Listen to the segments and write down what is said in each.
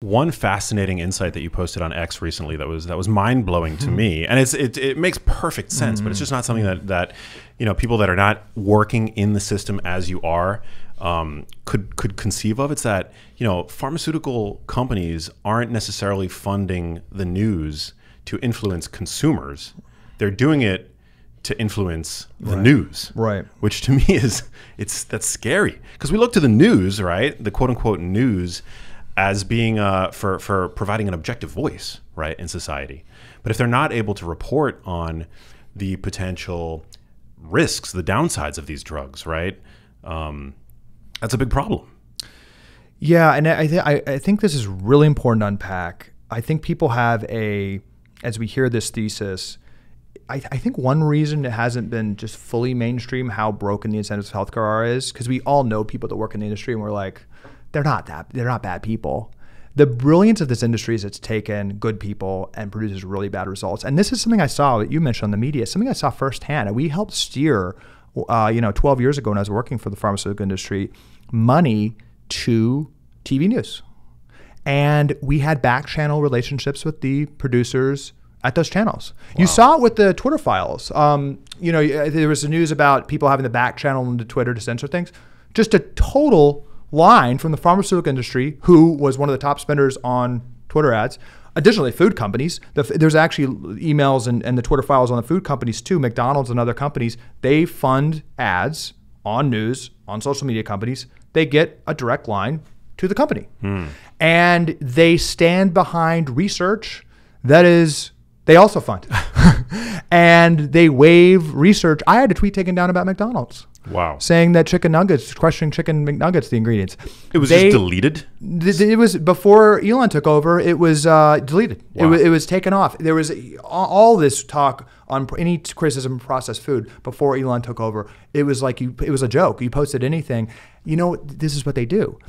One fascinating insight that you posted on X recently that was mind-blowing to me, and it makes perfect sense, but it's just not something that people that are not working in the system as you are could conceive of. It's that pharmaceutical companies aren't necessarily funding the news to influence consumers; they're doing it to influence the news, right? Which to me that's scary, because we look to the news, right, the quote-unquote news, as being for providing an objective voice, right, in society. But if they're not able to report on the potential risks, the downsides of these drugs, right, that's a big problem. Yeah, and I think this is really important to unpack. I think people have as we hear this thesis, I think one reason it hasn't been just fully mainstream how broken the incentives of healthcare are is because we all know people that work in the industry and we're like, they're not bad people. The brilliance of this industry is it's taken good people and produces really bad results. And this is something I saw that you mentioned on the media, something I saw firsthand. And we helped steer, 12 years ago when I was working for the pharmaceutical industry, money to TV news. And we had back channel relationships with the producers at those channels. Wow. You saw it with the Twitter files. There was the news about people having the back channel into Twitter to censor things. Just a total line from the pharmaceutical industry, who was one of the top spenders on Twitter ads. Additionally, food companies. There's actually emails and the Twitter files on the food companies too. McDonald's and other companies, they fund ads on news, on social media companies. They get a direct line to the company. And they stand behind research that is, they also fund. And they waive research. I had a tweet taken down about McDonald's. Wow. Saying that chicken nuggets, questioning chicken McNuggets, the ingredients. It was just deleted? It was before Elon took over, it was deleted. Wow. It was taken off. There was all this talk on any criticism of processed food before Elon took over. It was like, it was a joke. You posted anything. This is what they do.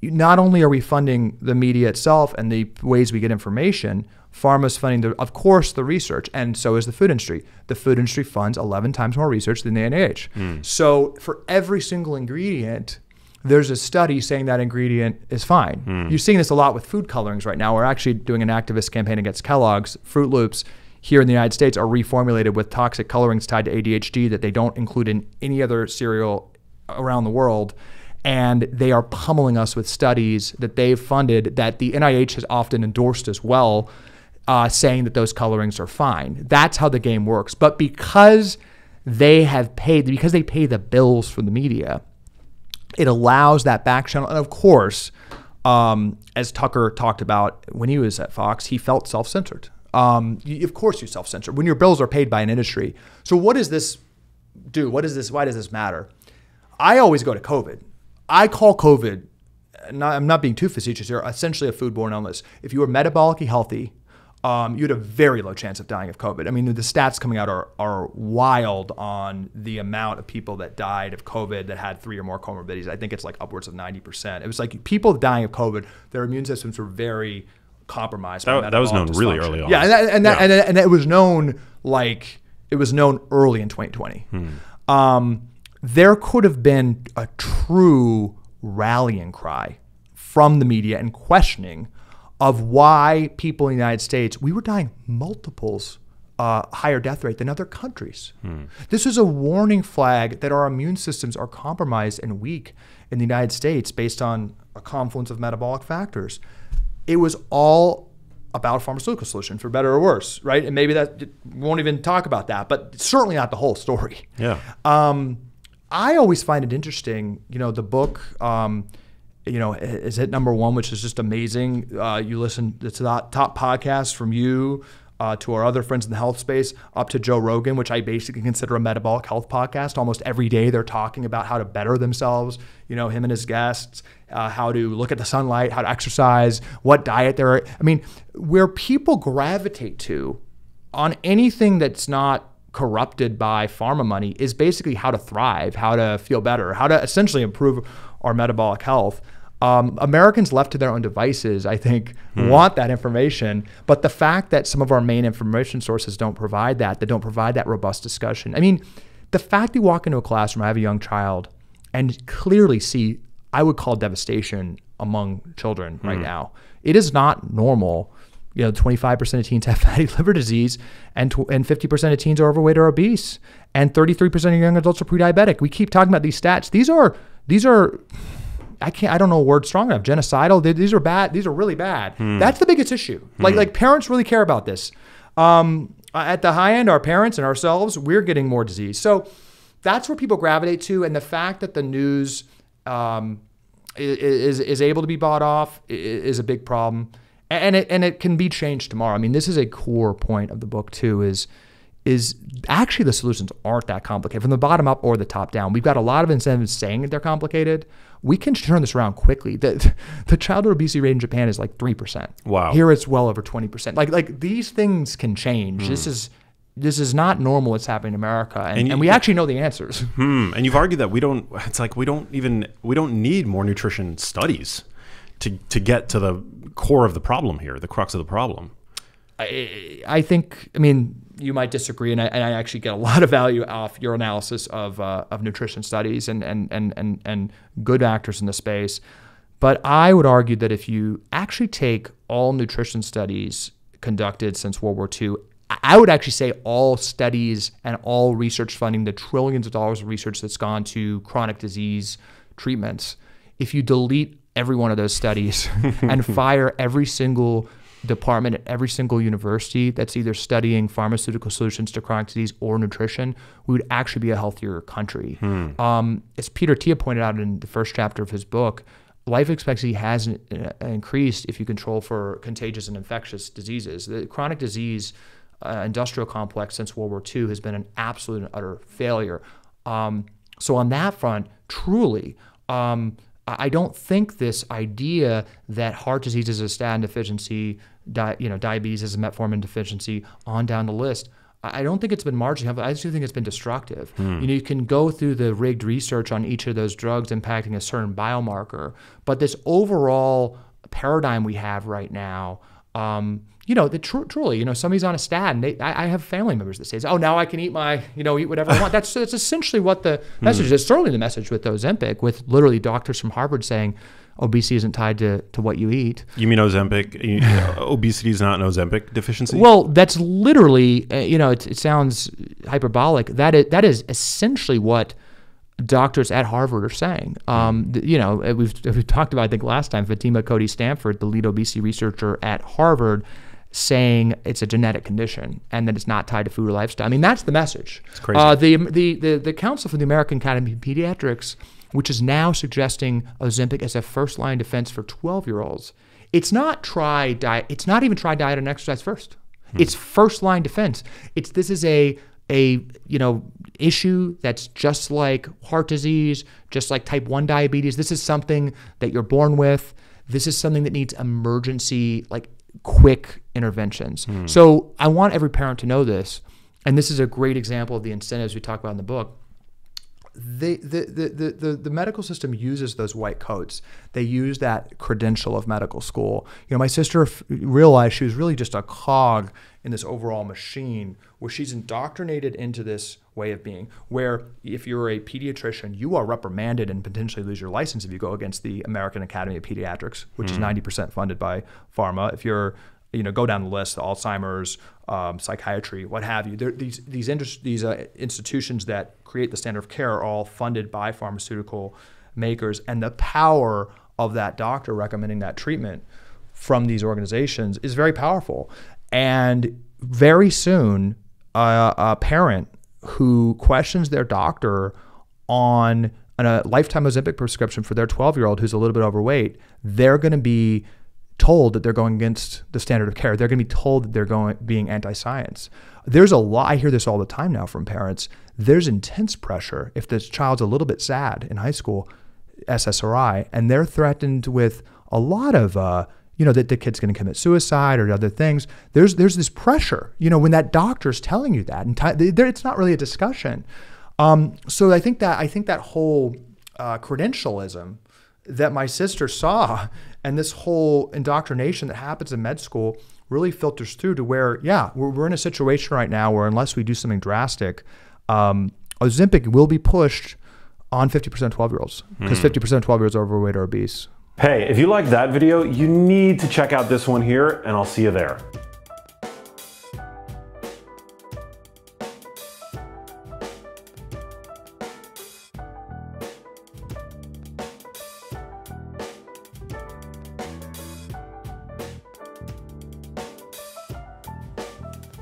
Not only are we funding the media itself and the ways we get information, Pharma's funding, of course, the research, and so is the food industry. The food industry funds 11 times more research than the NIH. So for every single ingredient, there's a study saying that ingredient is fine. You're seeing this a lot with food colorings right now. We're actually doing an activist campaign against Kellogg's. Fruit Loops here in the United States are reformulated with toxic colorings tied to ADHD that they don't include in any other cereal around the world. And they are pummeling us with studies that they've funded that the NIH has often endorsed as well, saying that those colorings are fine. That's how the game works. But because they pay the bills from the media, it allows that back channel. And of course, as Tucker talked about when he was at Fox, he felt self-censored. Of course you self-censor when your bills are paid by an industry. So what does this do? Why does this matter? I always go to COVID. I call COVID, I'm not being too facetious here, essentially a foodborne illness. If you were metabolically healthy, you had a very low chance of dying of COVID. I mean, the stats coming out are wild on the amount of people that died of COVID that had 3 or more comorbidities. I think it's like upwards of 90%. It was like people dying of COVID, their immune systems were very compromised. That was known really early on. Yeah, and it was known early in 2020. There could have been a true rallying cry from the media and questioning of why people in the United States, we were dying multiples higher death rate than other countries. This is a warning flag that our immune systems are compromised and weak in the United States based on a confluence of metabolic factors. It was all about a pharmaceutical solution, for better or worse, right? And maybe we won't even talk about that, but certainly not the whole story. Yeah. I always find it interesting, the book, is Hit Number One, which is just amazing. You listen to the top podcasts from you to our other friends in the health space, up to Joe Rogan, which I basically consider a metabolic health podcast. Almost every day they're talking about how to better themselves, him and his guests, how to look at the sunlight, how to exercise, what diet they're, where people gravitate to on anything that's not corrupted by pharma money is basically how to thrive, how to feel better, how to essentially improve our metabolic health. Americans left to their own devices, I think, want that information. But the fact that some of our main information sources don't provide that, they don't provide that robust discussion. The fact you walk into a classroom, I have a young child, and clearly see, I would call devastation among children right now. It is not normal. 25% of teens have fatty liver disease, and 50% of teens are overweight or obese, and 33% of young adults are pre-diabetic. We keep talking about these stats. These are I don't know a word strong enough. Genocidal. These are bad. These are really bad. That's the biggest issue. Like parents really care about this. At the high end, our parents and ourselves, we're getting more disease. So that's where people gravitate to, and the fact that the news is able to be bought off is a big problem. And it can be changed tomorrow. I mean, this is a core point of the book too, is actually the solutions aren't that complicated from the bottom up or the top down. We've got a lot of incentives saying that they're complicated. We can turn this around quickly. The childhood obesity rate in Japan is like 3%. Wow. Here it's well over 20%. Like these things can change. This is not normal what's happening in America, and we actually know the answers. And you've argued that we don't need more nutrition studies to get to the core of the problem here, the crux of the problem. I think, you might disagree, and I actually get a lot of value off your analysis of nutrition studies and good actors in the space. But I would argue that if you actually take all nutrition studies conducted since World War II, I would actually say all studies and all research funding, the trillions of dollars of research that's gone to chronic disease treatments, if you delete every one of those studies and fire every single department at every single university that's either studying pharmaceutical solutions to chronic disease or nutrition, we would actually be a healthier country. As Peter Tia pointed out in the first chapter of his book, life expectancy has increased if you control for contagious and infectious diseases. The chronic disease industrial complex since World War II has been an absolute and utter failure. So on that front, truly, I don't think this idea that heart disease is a statin deficiency, diabetes is a metformin deficiency, on down the list, I don't think it's been marginally helpful. I just think it's been destructive. You can go through the rigged research on each of those drugs impacting a certain biomarker, but this overall paradigm we have right now, truly, somebody's on a statin. I have family members that say, "Oh, now I can eat eat whatever I want." That's essentially what the message is. Certainly the message with Ozempic, with literally doctors from Harvard saying obesity isn't tied to what you eat. You mean Ozempic? Obesity is not an Ozempic deficiency? Well, that's literally, it sounds hyperbolic. That is essentially what doctors at Harvard are saying. We've talked about, I think last time, Fatima Cody Stanford, the lead obesity researcher at Harvard, saying it's a genetic condition and that it's not tied to food or lifestyle. That's the message. It's crazy. The Council for the American Academy of Pediatrics, which is now suggesting Ozempic as a first-line defense for 12-year-olds, it's not even try diet and exercise first. It's first-line defense. This is a issue that's just like heart disease, just like type 1 diabetes. This is something that you're born with. This is something that needs emergency, quick interventions. So I want every parent to know this, and this is a great example of the incentives we talk about in the book. The medical system uses those white coats. They use that credential of medical school. My sister realized she was really just a cog in this overall machine where she's indoctrinated into this way of being, where if you're a pediatrician, you are reprimanded and potentially lose your license if you go against the American Academy of Pediatrics, which is 90% funded by Pharma. If you're go down the list, Alzheimer's, psychiatry, what have you. These institutions that create the standard of care are all funded by pharmaceutical makers, and the power of that doctor recommending that treatment from these organizations is very powerful. And very soon, a parent who questions their doctor on a lifetime Ozempic prescription for their 12-year-old who's a little bit overweight, they're going to be told that they're going against the standard of care. They're going to be told that they're being anti-science. There's a lot, I hear this all the time now from parents, there's intense pressure if this child's a little bit sad in high school, SSRI, and they're threatened with a lot of, that the kid's going to commit suicide or other things. There's this pressure, when that doctor's telling you that, and it's not really a discussion. So I think that whole credentialism that my sister saw and this whole indoctrination that happens in med school really filters through to where, we're in a situation right now where unless we do something drastic, Ozempic will be pushed on 50% of 12-year-olds because 50% of 12-year-olds are overweight or obese. Hey, if you liked that video, you need to check out this one here, and I'll see you there.